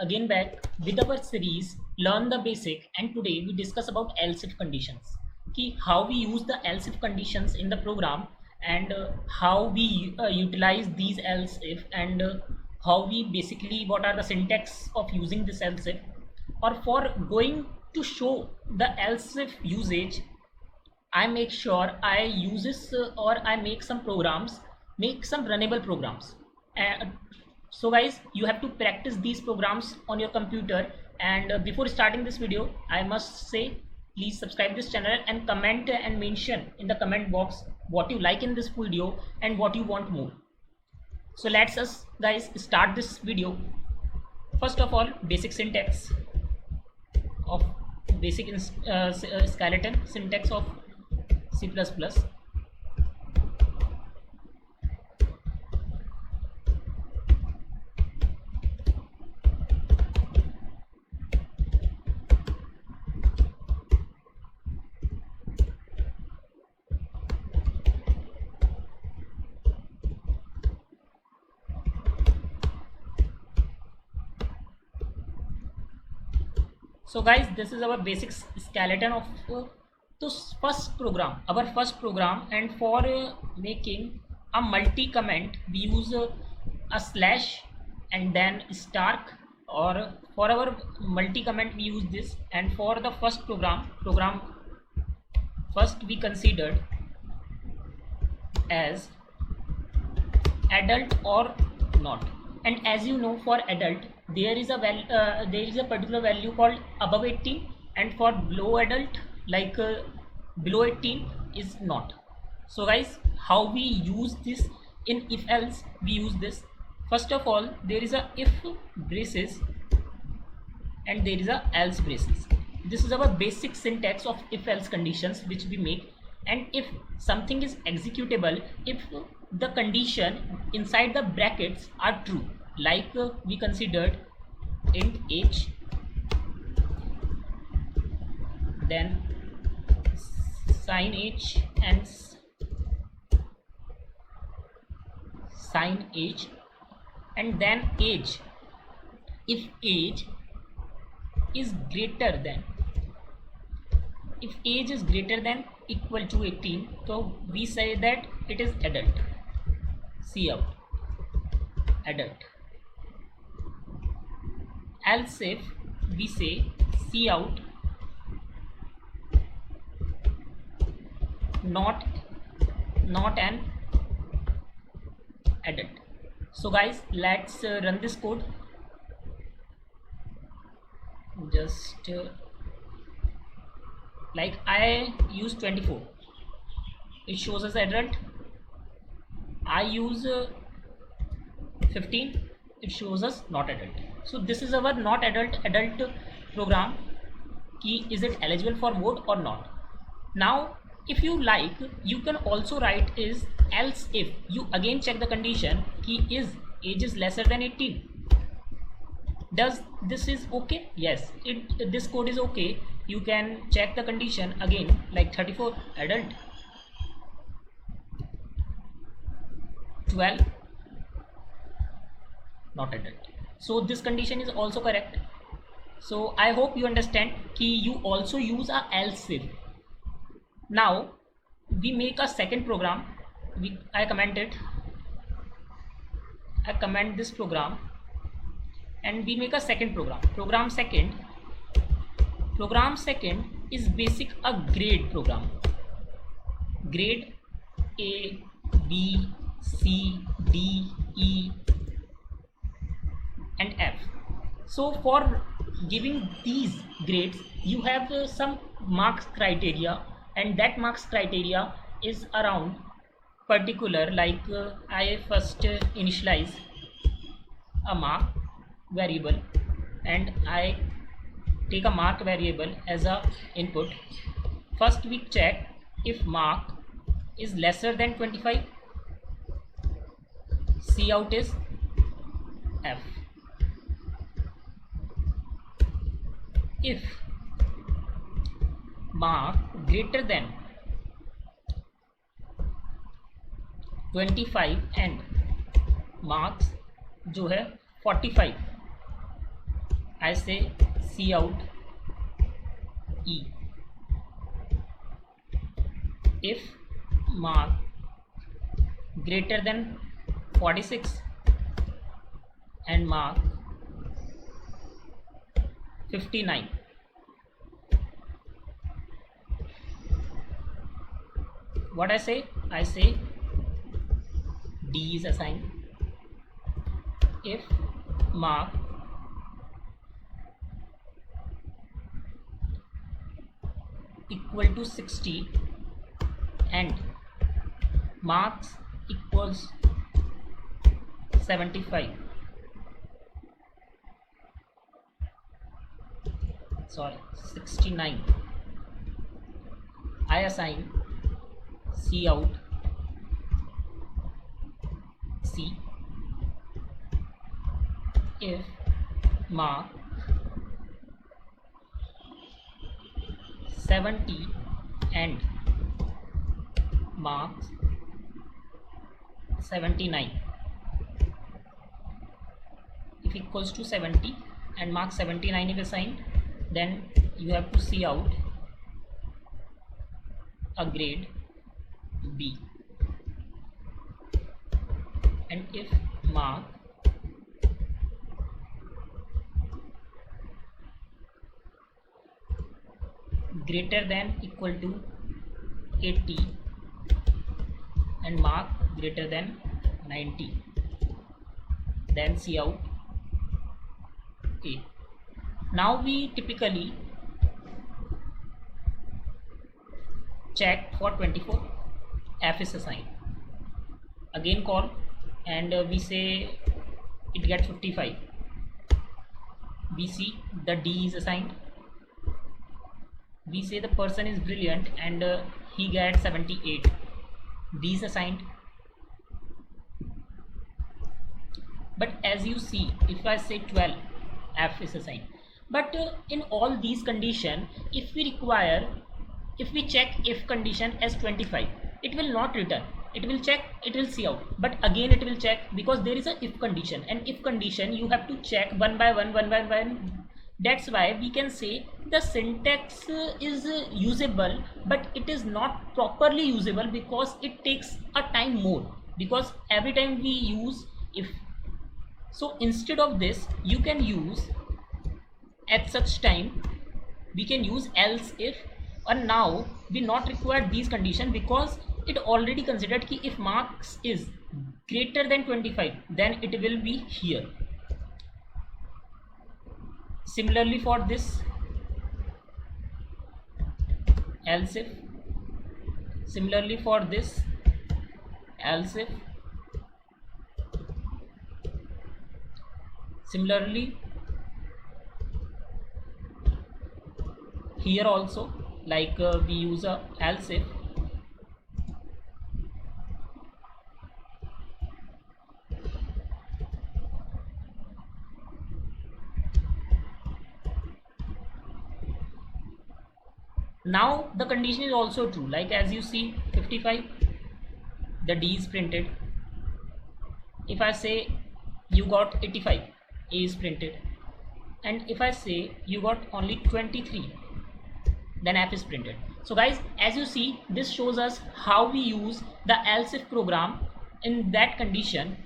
again back with our series Learn the Basic, and today we discuss about else if conditions. How we use the else if conditions in the program, and how we utilize these else if, and how we basically what are the syntax of using this else if, or for going to show the else if usage. I make sure I use this or I make some programs, make some runnable programs. So guys, you have to practice these programs on your computer. And before starting this video, I must say, please subscribe this channel and comment and mention in the comment box what you like in this video and what you want more. So let's us guys start this video. First of all, basic syntax of skeleton syntax of C++. So guys, this is our basic skeleton of this first program, our first program. And for making a multi comment, we use a slash and then stark, or for our multi comment we use this. And for the first program first we considered as adult or not. And as you know, for adult there is a particular value called above 18, and for below adult, like below 18 is not. So guys, how we use this in if else? We use this. First of all, there is a if braces and there is a else braces. This is our basic syntax of if else conditions which we make. And if something is executable, if the condition inside the brackets are true, like we considered int age, then sign age and sign age, and then age. If age is greater than, if age is greater than equal to 18, so we say that it is adult. See out adult. Else if we say see out not an adult. So guys, let's run this code. Just like I use 24, it shows as adult. I use 15, it shows us not adult. So this is our not adult program. Is it eligible for mode or not? Now if you like, you can also write is else if you again check the condition is age is lesser than 18. Does this is okay? Yes, this code is okay. You can check the condition again, like 34 adult, 12 not adult. So this condition is also correct. So I hope you understand you also use a else if. Now we make a second program. I comment this program, and we make a second program. Program second is basic a grade program. Grade A, B, C, D, E and F. So for giving these grades, you have some marks criteria, and that marks criteria is around particular, like I first initialize a mark variable, and I take a mark variable as a input. First we check if mark is lesser than 25, C out is F. If mark greater than 25 and marks जो है 45 I say C out E. If mark greater than 46 and mark 59, what I say? I say D is assigned. If mark equal to 60 and marks equals 75, sorry 69, I assign C out C. If mark 70 and marks 79, if equals to 70 and mark 79 is assigned, then you have to see out a grade B. And if mark greater than equal to 80 and mark greater than 90, then see out A. Now we typically check for 24, F is assigned. Again call and we say it gets 55. We see the D is assigned. We say the person is brilliant and he gets 78. D is assigned. But as you see, if I say 12, F is assigned. But in all these conditions, if we check if condition as 25, it will not return. It will check, it will see out, but again it will check, because there is a if condition, and if condition you have to check one by one. That's why we can say the syntax is usable, but it is not properly usable because it takes a time more, because every time we use if. So instead of this, you can use at such time we can use else if, and now we not require these conditions because it already considered ki if marks is greater than 25, then it will be here. Similarly for this, else if. Similarly for this, else if. Similarly here also, like we use a else if. Now the condition is also true, like as you see 55, the D is printed. If I say you got 85, A is printed. And if I say you got only 23, then F is printed. So guys, as you see, this shows us how we use the else if program in that condition